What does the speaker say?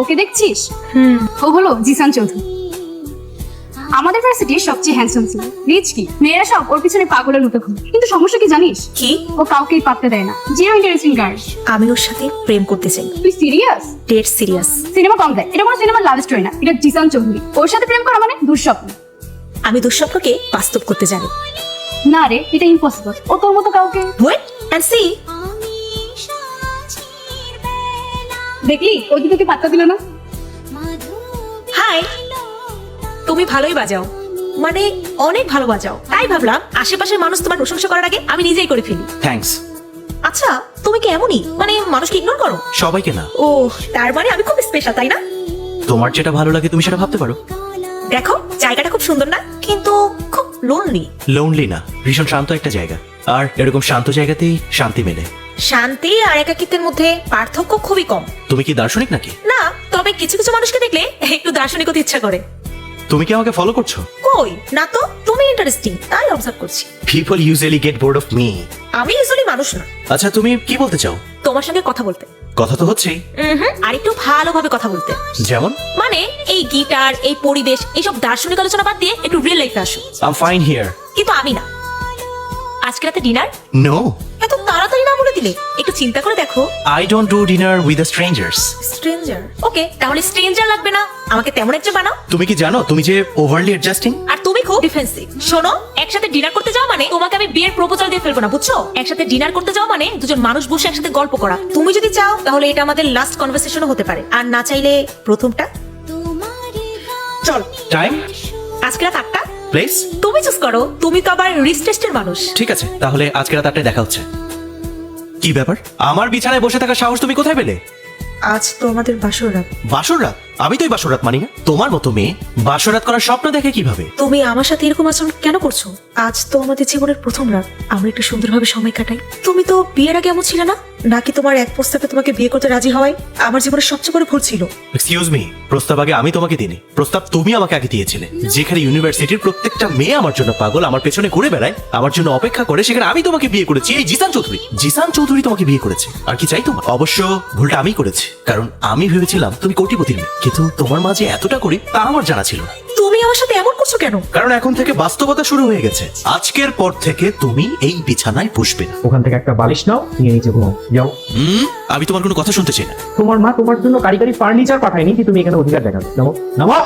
ওকে দেখছিস? ও হলো জিসান চৌধুরী, আমাদের ভার্সিটির সবচেয়ে হ্যান্ডসাম ছিল। রিচ কি, মেয়েরা সব ওর পিছনে পাগলের মতো ঘুরে। কিন্তু সমস্যা কি জানিস? কি? ও কাউকেই পাত্তা দেয় না। Zero interesting girl. আমি ওর সাথে প্রেম করতে চাই। তুই সিরিয়াস? Dead serious. সিনেমা কম দেয়, এটা কোনো সিনেমার লাভ স্টোরি না, এটা জিসান চৌধুরী। ওর সাথে প্রেম করা মানে দুঃস্বপ্ন। আমি দুঃস্বপ্নকে বাস্তব করতে জানি। না রে, এটা ইম্পসিবল। ও তোর মতো কাউকে ওয়েট এন্ড সি। দেখলি ওদিকে তোকে পাত্তা দিল না। হাই, তুমি ভালোই বাজাও, মানে অনেক ভালো বাজাও। তাই ভাবলাম আশেপাশের মানুষ তোমার প্রশংসা করার আগে আমি নিজেই করে ফেলি। থ্যাঙ্কস। আচ্ছা, তুমি কি এমনই, মানে মানুষকে ইগনোর করো? সবাইকে না। ও, তার মানে আমি খুব স্পেশাল, তাই না? তোমার যেটা ভালো লাগে তুমি সেটা ভাবতে পারো। দেখো জায়গাটা খুব সুন্দর না, কিন্তু খুব লোনলি। লোনলি না, ভীষণ শান্ত একটা জায়গা। আর এরকম শান্ত জায়গাতেই শান্তি মেলে। শান্তি আর একাকিত্বের মধ্যে পার্থক্য খুবই কম। তুমি কি দার্শনিক নাকি? না, তবে কিছু কিছু মানুষকে দেখলে একটু দার্শনিক হতে ইচ্ছা করে। তুমি কি আমাকে ফলো করছো? কই না তো, তুমি ইন্টারেস্টিং তাই অবজার্ভ করছি। People usually gate board of me. আমি ইউজুয়ালি মানুষ না। আচ্ছা তুমি কি বলতে চাও? তোমার সঙ্গে কথা বলতে। কথা তো হচ্ছেই। আর একটু ভালোভাবে কথা বলতে। যেমন? মানে এই গিটার, এই পরিবেশ, এইসব দার্শনিক আলোচনা বাদ দিয়ে একটু রিয়েল লাইফে আসো। I am fine here. কিন্তু আমি না। আজকে রাতে ডিনার? নো, এত তাড়াতাড়ি না বলে দিলে, একটু চিন্তা করে দেখো। I don't do dinner with strangers. Stranger? Okay, তাহলে স্ট্রেঞ্জার লাগবে না, আমাকে তেমন একজন বানাও। তুমি কি জানো তুমি যে ওভারলি অ্যাডজাস্টিং? আর তুমি খুব ডিফেন্সিভ। শোনো, একসাথে ডিনার করতে যাও মানে তোমাকে আমি বিয়ের প্রপোজাল দিয়ে ফেলবো না, বুঝছো? একসাথে ডিনার করতে যাও মানে দুজন মানুষ বসে একসাথে গল্প করা। তুমি যদি চাও তাহলে এটা আমাদের লাস্ট কনভারসেশনও হতে পারে, আর না চাইলে প্রথমটা। চল। টাইম? আজকে রাত 8টা। প্লেস? তুমি চুজ করো, তুমি তো আবার রিস্ক টেস্টের মানুষ। ঠিক আছে, তাহলে আজকে রাত 8টায় দেখা হচ্ছে। কি ব্যাপার, আমার বিছানায় বসে থাকার সাহস তুমি কোথায় পেলে? আজ তো আমাদের বাসর রাত। বাসর রাত? আমি তো এই বাসর রাত মানি না। তোমার মতো মেয়ে বাসর রাত করার স্বপ্ন দেখে কিভাবে? তুমি আমার সাথে এরকম আচরণ কেন করছো? আজ তো আমাদের জীবনের প্রথম রাত, আমরা একটু সুন্দরভাবে সময় কাটাই। তুমি তো বিয়ের আগে এমন ছিলে না, নাকি তোমার এক প্রস্তাবে তোমাকে বিয়ে করতে রাজি হওয়াই আমার জীবনের সবচেয়ে বড় ভুল ছিল? এক্সকিউজ মি, প্রস্তাব আগে আমি তোমাকে দিইনি, প্রস্তাব তুমি আমাকে আগে দিয়েছিলে। যেখানে ইউনিভার্সিটির প্রত্যেকটা মেয়ে আমার জন্য পাগল, আমার পেছনে ঘুরে বেড়ায়, আমার জন্য অপেক্ষা করে, সেখানে আমি তোমাকে বিয়ে করেছি। এই জিসান চৌধুরী, জিসান চৌধুরী তোমাকে বিয়ে করেছে। আর কি চাই তোমার? অবশ্য ভুলটা আমি করেছি, কারণ আমি ভেবেছিলাম তুমি কোটিপতির মেয়ে, কিন্তু তোমার মাঝে এতটা করি তা আমার জানা ছিল না। তুমি আমার সাথে এমন করছো কেন? কারণ এখন থেকে বাস্তবতা শুরু হয়ে গেছে। আজকের পর থেকে তুমি এই বিছানায় বসবে না। ওখান থেকে একটা বালিশ নাও, নিয়ে নিচে ঘুমাও, যাও। আমি তোমার কোনো কথা শুনতে চাই না। তোমার মা তোমার জন্য কারিগরি ফার্নিচার পাঠায়নি যে তুমি এখানে অধিকার দেখাবে। নামো নামো।